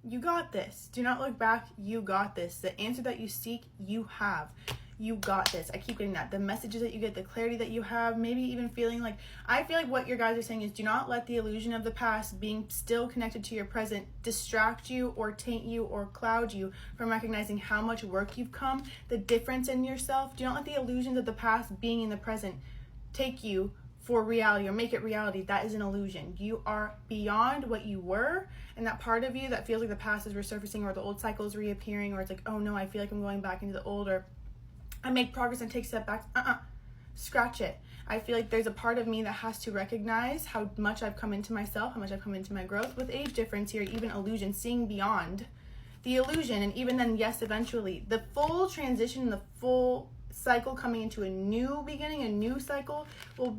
You got this. Do not look back. You got this. The answer that you seek, you have. You got this. I keep getting that. The messages that you get, the clarity that you have, maybe even feeling like, I feel like what your guys are saying is, do not let the illusion of the past being still connected to your present distract you or taint you or cloud you from recognizing how much work you've come, the difference in yourself. Do not let the illusions of the past being in the present take you for reality or make it reality. That is an illusion. You are beyond what you were, and that part of you that feels like the past is resurfacing or the old cycle is reappearing, or it's like, oh no, I feel like I'm going back into the old, or I make progress and take setbacks. Scratch it. I feel like there's a part of me that has to recognize how much I've come into myself, how much I've come into my growth with age difference here, even illusion, seeing beyond the illusion. And even then, yes, eventually the full transition, the full cycle coming into a new beginning, a new cycle will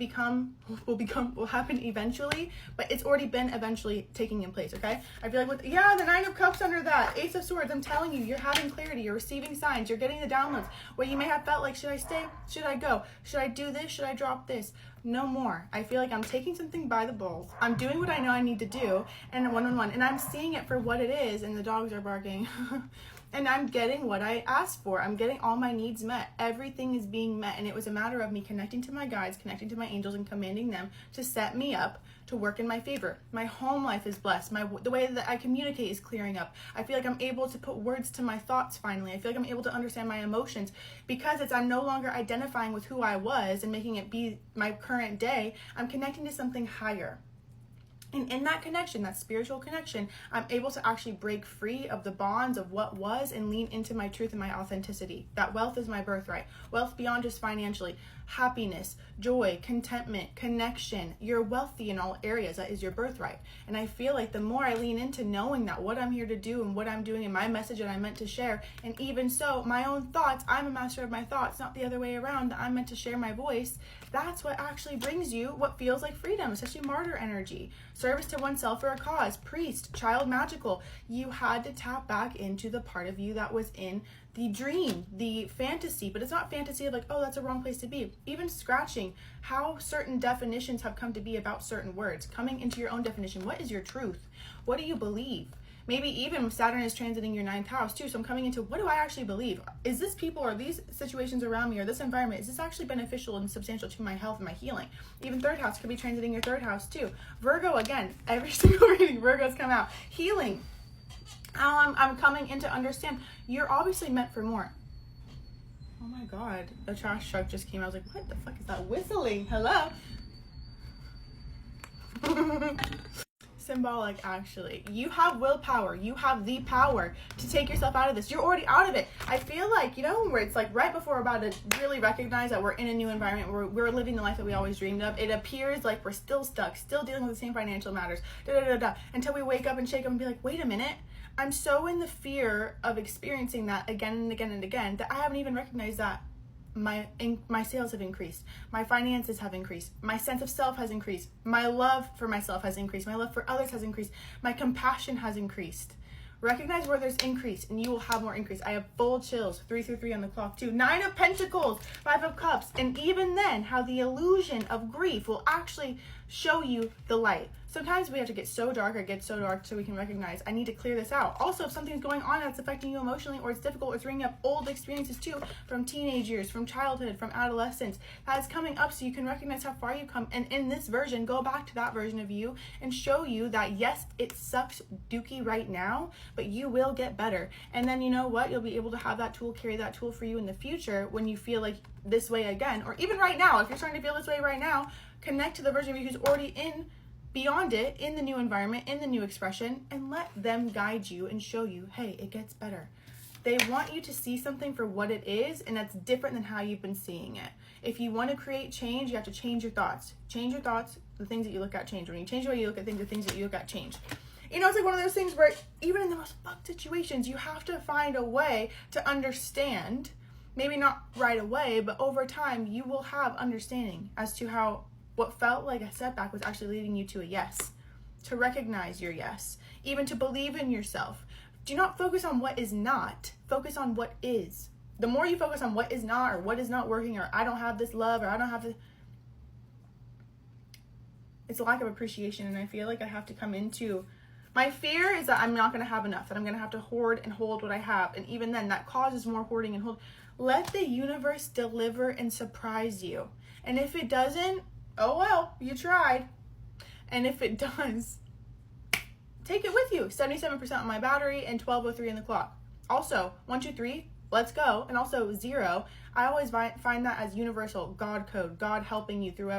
happen eventually, but it's already been eventually taking in place. Okay, I feel like with the Nine of Cups under that, Ace of Swords, I'm telling you, you're having clarity, you're receiving signs, you're getting the downloads where you may have felt like, should I stay, should I go, should I do this, should I drop this? No more. I feel like I'm taking something by the balls, I'm doing what I know I need to do, and and I'm seeing it for what it is, and the dogs are barking. And I'm getting what I asked for. I'm getting all my needs met. Everything is being met. And it was a matter of me connecting to my guides, connecting to my angels, and commanding them to set me up to work in my favor. My home life is blessed. The way that I communicate is clearing up. I feel like I'm able to put words to my thoughts finally. I feel like I'm able to understand my emotions because I'm no longer identifying with who I was and making it be my current day. I'm connecting to something higher. And in that connection, that spiritual connection, I'm able to actually break free of the bonds of what was and lean into my truth and my authenticity. That wealth is my birthright. Wealth beyond just financially. Happiness, joy, contentment, connection. You're wealthy in all areas. That is your birthright. And I feel like the more I lean into knowing that what I'm here to do and what I'm doing and my message that I'm meant to share, and even so, my own thoughts, I'm a master of my thoughts, not the other way around, that I'm meant to share my voice, that's what actually brings you what feels like freedom, especially martyr energy, service to oneself or a cause, priest, child magical. You had to tap back into the part of you that was in the dream, the fantasy, but it's not fantasy of like, oh, that's a wrong place to be. Even scratching how certain definitions have come to be about certain words, coming into your own definition. What is your truth? What do you believe? Maybe even Saturn is transiting your 9th house too. So I'm coming into, what do I actually believe? Is this people or these situations around me or this environment, is this actually beneficial and substantial to my health and my healing? Even 3rd house could be transiting your 3rd house too. Virgo, again, every single reading, Virgos come out. Healing. I'm coming in to understand you're obviously meant for more. Oh my God, the trash truck just came. I was like, what the fuck is that whistling? Hello? Symbolic, actually. You have willpower. You have the power to take yourself out of this. You're already out of it. I feel like, where it's like right before we're about to really recognize that we're in a new environment, where we're living the life that we always dreamed of, it appears like we're still stuck, still dealing with the same financial matters, until we wake up and shake up and be like, wait a minute, I'm so in the fear of experiencing that again and again and again that I haven't even recognized that my sales have increased, my finances have increased, my sense of self has increased, my love for myself has increased, my love for others has increased, my compassion has increased. Recognize where there's increase and you will have more increase. I have full chills, 333 on the clock too. 9 of Pentacles, 5 of Cups. And even then, how the illusion of grief will actually show you the light. Sometimes we have to get so dark so we can recognize, I need to clear this out. Also, if something's going on that's affecting you emotionally, or it's difficult, or it's bringing up old experiences too, from teenage years, from childhood, from adolescence, that is coming up so you can recognize how far you've come. And in this version, go back to that version of you and show you that yes, it sucks dookie right now, but you will get better. And then you know what? You'll be able to have that tool, carry that tool for you in the future when you feel like this way again, or even right now, if you're starting to feel this way right now, connect to the version of you who's already beyond it, in the new environment, in the new expression, and let them guide you and show you, hey, it gets better. They want you to see something for what it is, and that's different than how you've been seeing it. If you want to create change, you have to change your thoughts. Change your thoughts, the things that you look at change. When you change the way you look at things, the things that you look at change. It's like one of those things where even in the most fucked situations, you have to find a way to understand. Maybe not right away, but over time, you will have understanding as to how what felt like a setback was actually leading you to a yes. To recognize your yes. Even to believe in yourself. Do not focus on what is not. Focus on what is. The more you focus on what is not, or what is not working, or I don't have this love, or I don't have this, it's a lack of appreciation. And I feel like I have to come into My fear is that I'm not going to have enough, that I'm going to have to hoard and hold what I have. And even then, that causes more hoarding and hold. Let the universe deliver and surprise you. And if it doesn't, oh well, you tried. And if it does, take it with you. 77% on my battery and 12:03 in the clock. Also, 1, 2, 3, let's go. And also 0. I always find that as universal God code, God helping you through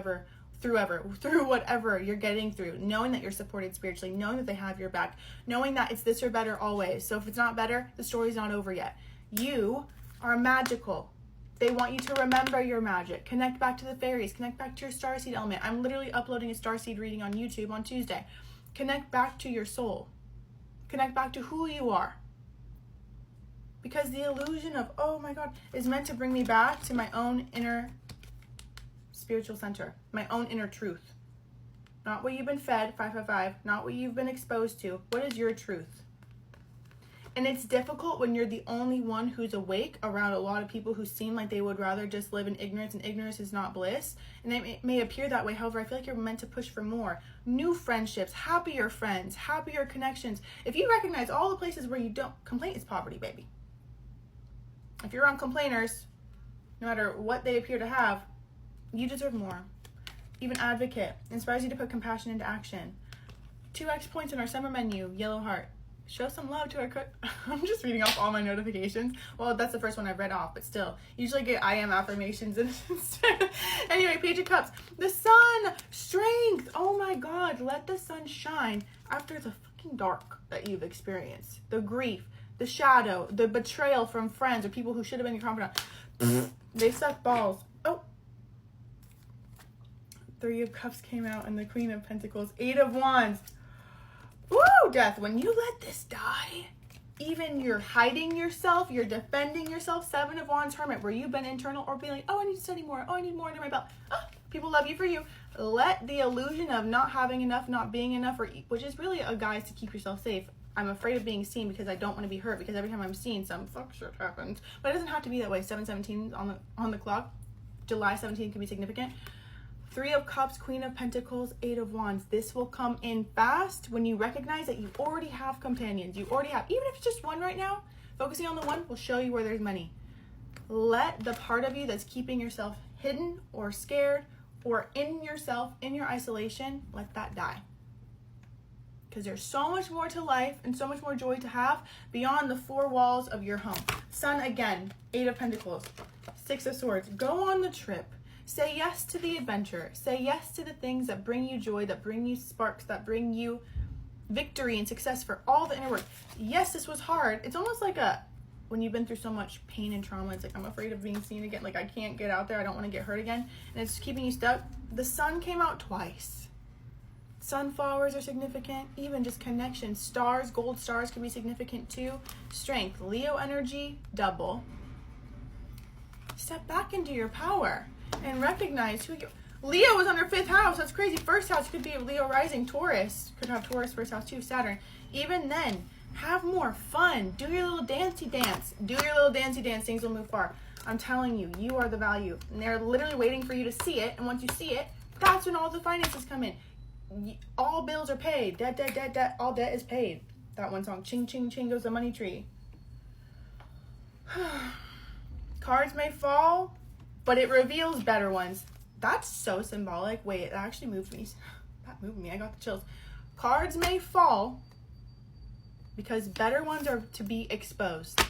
whatever you're getting through, knowing that you're supported spiritually, knowing that they have your back, knowing that it's this or better always. So if it's not better, the story's not over yet. You are magical. They want you to remember your magic. Connect back to the fairies. Connect back to your starseed element. I'm literally uploading a starseed reading on YouTube on Tuesday. Connect back to your soul. Connect back to who you are. Because the illusion of, oh my God, is meant to bring me back to my own inner spiritual center, my own inner truth. Not what you've been fed, 555, not what you've been exposed to. What is your truth? And it's difficult when you're the only one who's awake around a lot of people who seem like they would rather just live in ignorance, and ignorance is not bliss. And it may appear that way. However, I feel like you're meant to push for more. New friendships, happier friends, happier connections. If you recognize all the places where you don't, complaint is poverty, baby. If you're on complainers, no matter what they appear to have, you deserve more. Even advocate inspires you to put compassion into action. 2x points in our summer menu, yellow heart. Show some love to our I'm just reading off all my notifications. Well, that's the first one I've read off, but still. Usually get I am affirmations instead. Anyway, Page of Cups. The sun, strength. Oh my God, let the sun shine after the fucking dark that you've experienced. The grief, the shadow, the betrayal from friends or people who should have been your confidant. They suck balls. Oh. 3 of Cups came out and the Queen of Pentacles. 8 of Wands. Woo, death. When you let this die, even you're hiding yourself, you're defending yourself. 7 of Wands, Hermit, where you've been internal or being like, oh, I need to study more. Oh, I need more under my belt. Oh, people love you for you. Let the illusion of not having enough, not being enough, or which is really a guise to keep yourself safe. I'm afraid of being seen because I don't want to be hurt, because every time I'm seen, some fuck shit happens. But it doesn't have to be that way. 7/17 on the clock. July 17th can be significant. 3 of Cups, Queen of Pentacles, 8 of Wands. This will come in fast when you recognize that you already have companions. You already have, even if it's just one right now, focusing on the one will show you where there's money. Let the part of you that's keeping yourself hidden or scared or in yourself, in your isolation, let that die. Because there's so much more to life and so much more joy to have beyond the 4 walls of your home. Sun again, 8 of Pentacles, 6 of Swords. Go on the trip. Say yes to the adventure. Say yes to the things that bring you joy, that bring you sparks, that bring you victory and success for all the inner work. Yes, this was hard. It's almost like when you've been through so much pain and trauma, it's like, I'm afraid of being seen again. Like, I can't get out there. I don't want to get hurt again. And it's keeping you stuck. The sun came out twice. Sunflowers are significant. Even just connection. Stars, gold stars can be significant too. Strength, Leo energy, double. Step back into your power. And recognize who you... Leo was on her 5th house. That's crazy. 1st house could be Leo rising. Taurus could have Taurus 1st house too. Saturn. Even then, have more fun. Do your little dancey dance. Do your little dancey dance. Things will move far. I'm telling you, you are the value. And they're literally waiting for you to see it. And once you see it, that's when all the finances come in. All bills are paid. Debt, debt, debt, debt. All debt is paid. That one song. Ching, ching, ching goes the money tree. Cards may fall, but it reveals better ones. That's so symbolic. Wait, it actually moved me. That moved me. I got the chills. Cards may fall because better ones are to be exposed.